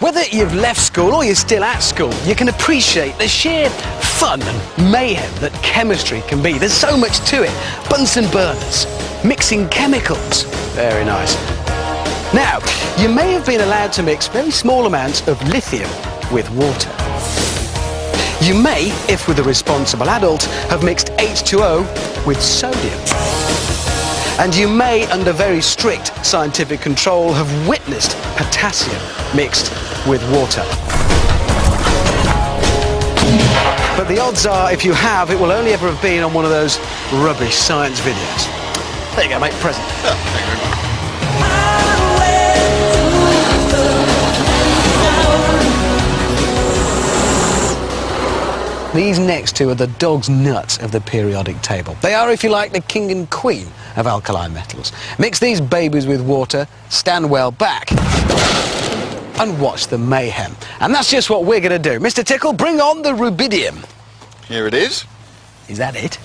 Whether you've left school or you're still at school, you can appreciate the sheer fun and mayhem that chemistry can be. There's so much to it. Bunsen burners, mixing chemicals. Very nice. Now, you may have been allowed to mix very small amounts of lithium with water. You may, if with a responsible adult, have mixed H2O with sodium. And you may, under very strict scientific control, have witnessed potassium mixed with water. But the odds are, if you have, it will only ever have been on one of those rubbish science videos. There you go, mate, present. Oh, thank you very much. These next two are the dog's nuts of the periodic table. They are, if you like, the king and queen of alkali metals. Mix these babies with water, stand well back, and watch the mayhem. And that's just what we're going to do. Mr. Tickle, bring on the rubidium. Here it is. Is that it?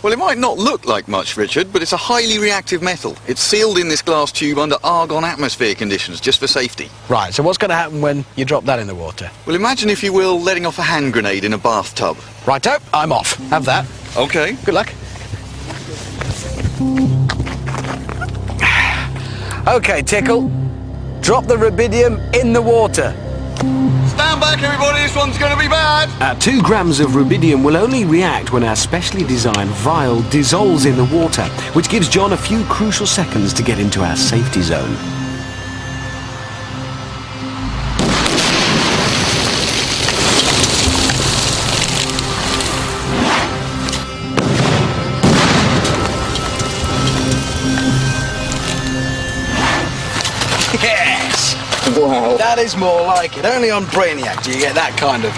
Well, it might not look like much, Richard, but it's a highly reactive metal. It's sealed in this glass tube under argon atmosphere conditions, just for safety. Right, so what's going to happen when you drop that in the water? Well, imagine, if you will, letting off a hand grenade in a bathtub. Righto, I'm off. Have that. OK. Good luck. OK, Tickle. Drop the rubidium in the water. Stand back, everybody, this one's going to be bad. 2 grams of rubidium will only react when our specially designed vial dissolves in the water, which gives John a few crucial seconds to get into our safety zone. Yes! Wow. That is more like it. Only on Brainiac do you get that kind of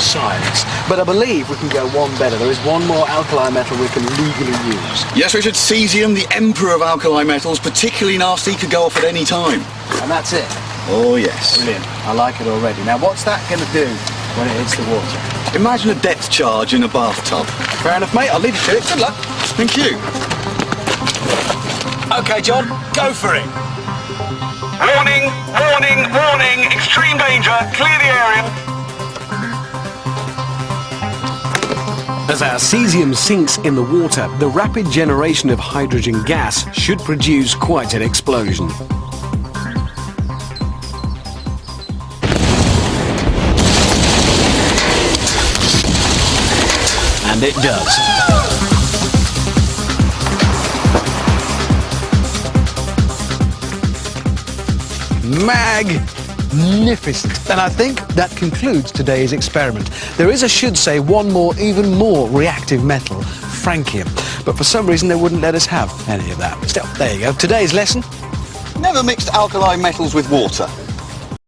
science. But I believe we can go one better. There is one more alkali metal we can legally use. Yes, Richard, cesium, the emperor of alkali metals, particularly nasty, could go off at any time. And that's it. Oh, yes. Brilliant. I like it already. Now, what's that going to do when it hits the water? Imagine a depth charge in a bathtub. Fair enough, mate. I'll leave you to it. Good luck. Thank you. OK, John, go for it. Warning, warning, warning, extreme danger, clear the area. As our cesium sinks in the water, the rapid generation of hydrogen gas should produce quite an explosion. And it does. Magnificent. And I think that concludes today's experiment. There is, I should say, one more, even more reactive metal, francium. But for some reason they wouldn't let us have any of that. Still, there you go. Today's lesson. Never mixed alkali metals with water.